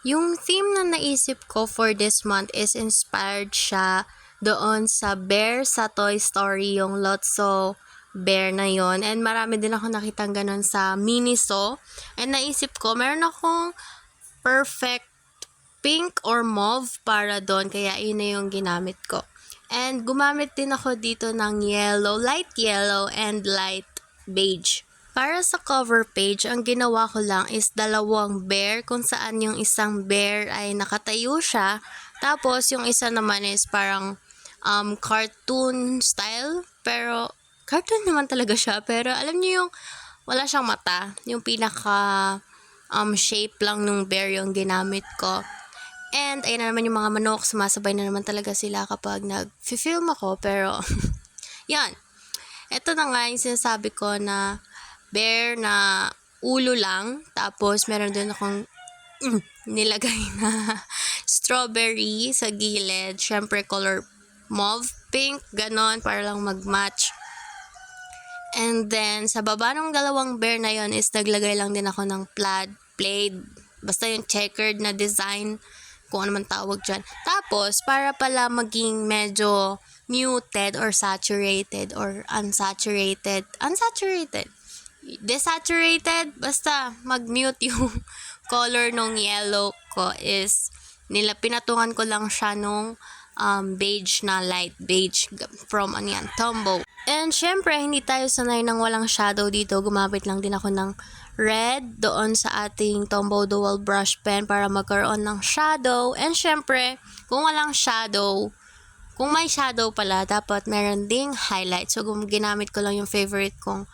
Yung theme na naisip ko for this month is inspired siya doon sa bear sa Toy Story, yung Lotso bear na yon. And marami din ako nakitang ganun sa Miniso. And naisip ko, meron akong perfect pink or mauve para doon, kaya yun na yung ginamit ko. And gumamit din ako dito ng light yellow and light beige. Para sa cover page, ang ginawa ko lang is dalawang bear kung saan yung isang bear ay nakatayo siya. Tapos yung isa naman is parang cartoon style. Pero cartoon naman talaga siya. Pero alam niyo yung wala siyang mata. Yung pinaka shape lang nung bear yung ginamit ko. And ayun na naman yung mga manok. Sumasabay na naman talaga sila kapag nag-film ako. Pero yan. Ito na nga yung sinasabi ko na bear na ulo lang. Tapos, meron din akong nilagay na strawberry sa gilid. Syempre, color mauve, pink, ganon, para lang mag-match. And then, sa baba ng dalawang bear na yon is naglagay lang din ako ng plaid, basta yung checkered na design, kung ano man tawag dyan. Tapos, para pala maging medyo muted or saturated or desaturated, basta mag-mute yung color nung yellow ko is pinatungan ko lang siya nung beige na light beige from Tombow. And syempre, hindi tayo sanay ng walang shadow dito. Gumamit lang din ako ng red doon sa ating Tombow Dual Brush Pen para magkaroon ng shadow. And syempre, kung may shadow pala, dapat meron ding highlight. So, ginamit ko lang yung favorite kong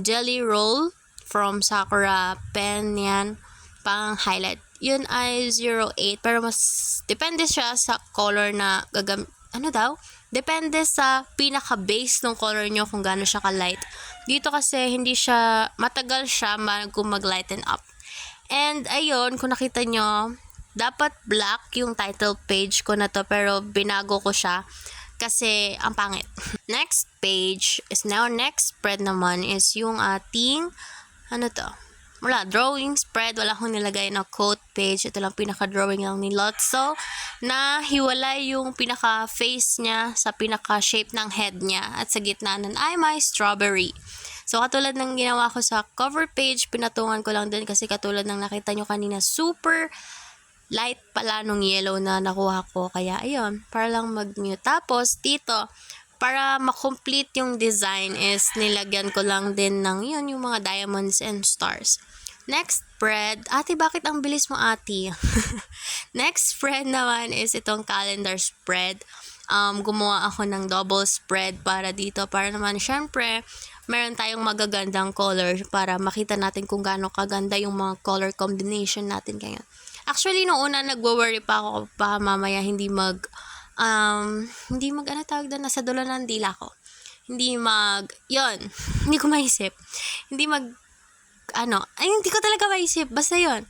Jelly Roll from Sakura pen, yan, pang highlight. Yun ay 08, pero mas depende siya sa color na depende sa pinaka-base ng color nyo kung gaano siya ka-light. Dito kasi hindi siya, matagal siya bago mag-lighten up. And ayun, kung nakita nyo, dapat black yung title page ko na to, pero binago ko siya kasi ang pangit. Next spread naman is yung ating drawing spread. Wala akong nilagay na quote page. Ito lang pinaka-drawing lang ni Lotso na hiwalay yung pinaka-face niya sa pinaka-shape ng head niya at sa gitna nun ay may strawberry. So, katulad ng ginawa ko sa cover page, pinatungan ko lang din kasi katulad ng nakita nyo kanina, super light pala nung yellow na nakuha ko. Kaya, ayun, para lang mag-mute. Tapos, dito, para makomplete yung design is nilagyan ko lang din ng yung mga diamonds and stars. Next spread. Ate, bakit ang bilis mo, ate? Next spread naman is itong calendar spread. Gumawa ako ng double spread para dito. Para naman, syempre, meron tayong magagandang color para makita natin kung gaano kaganda yung mga color combination natin ngayon. Actually, noong una, nagwo-worry pa ako pa mamaya hindi tawag doon, nasa dulo ng dila ko. Hindi ko maisip. Hindi ko talaga maisip. Basta yun.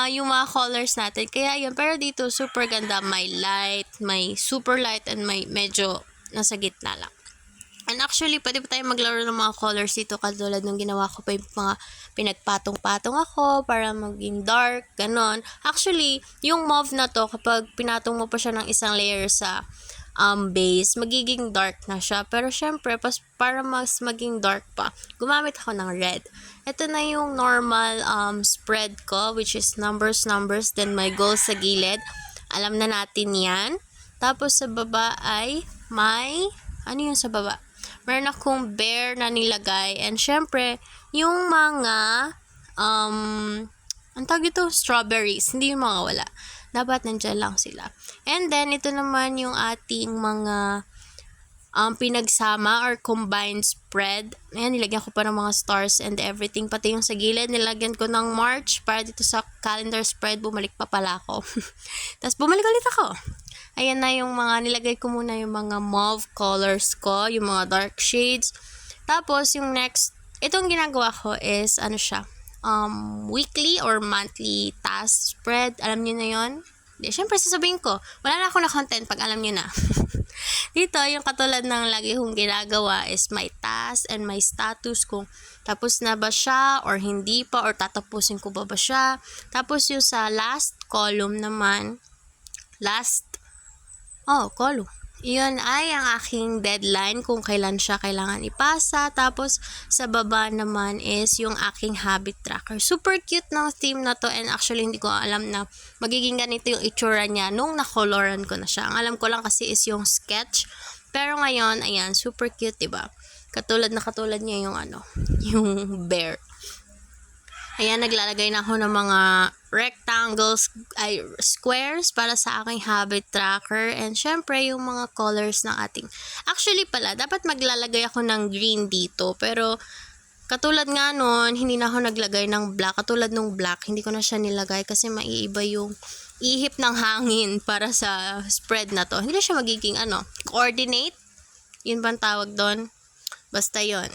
Yung mga colors natin. Kaya yun, pero dito, super ganda. May light, may super light, and may medyo nasa gitna lang. And actually, pwede pa tayo maglaro ng mga colors dito katulad nung ginawa ko pa yung mga pinagpatong-patong ako para maging dark, ganon. Actually, yung mauve na to, kapag pinatong mo pa siya ng isang layer sa base, magiging dark na siya. Pero syempre, para mas maging dark pa, gumamit ako ng red. Ito na yung normal spread ko, which is numbers, then may goals sa gilid. Alam na natin yan. Tapos sa baba ay may, yung sa baba? Meron akong bear na nilagay. And syempre, yung mga, strawberries. Hindi yung mga wala. Dapat nandyan lang sila. And then, ito naman yung ating mga pinagsama or combined spread. Ayan, nilagyan ko pa ng mga stars and everything. Pati yung sa gilid, nilagyan ko ng March para dito sa calendar spread, bumalik pa pala ako. Tapos, bumalik ulit ako. Ayan na yung mga, nilagay ko muna yung mga mauve colors ko, yung mga dark shades. Tapos, yung next, itong ginagawa ko is, weekly or monthly task spread. Alam niyo na yon? Syempre, sasabihin ko, wala na ako na content pag alam niyo na. Dito, yung katulad ng lagi kong ginagawa is my task and my status, kung tapos na ba siya or hindi pa, or tatapusin ko ba siya. Tapos yung sa last column naman, column. Iyon ay ang aking deadline kung kailan siya kailangan ipasa. Tapos sa baba naman is yung aking habit tracker. Super cute ng theme na to, and actually hindi ko alam na magiging ganito yung itsura niya nung nakoloran ko na siya. Ang alam ko lang kasi is yung sketch. Pero ngayon, ayan, super cute, diba? Katulad niya yung yung bear. Ayan, naglalagay na ako ng mga squares para sa aking habit tracker. And syempre, yung mga colors ng ating. Actually pala, dapat maglalagay ako ng green dito. Pero, katulad nga nun, hindi na ako naglagay ng black. Katulad nung black, hindi ko na siya nilagay kasi maiiba yung ihip ng hangin para sa spread na to. Hindi na siya magiging coordinate. Yun ba ang tawag doon? Basta yon.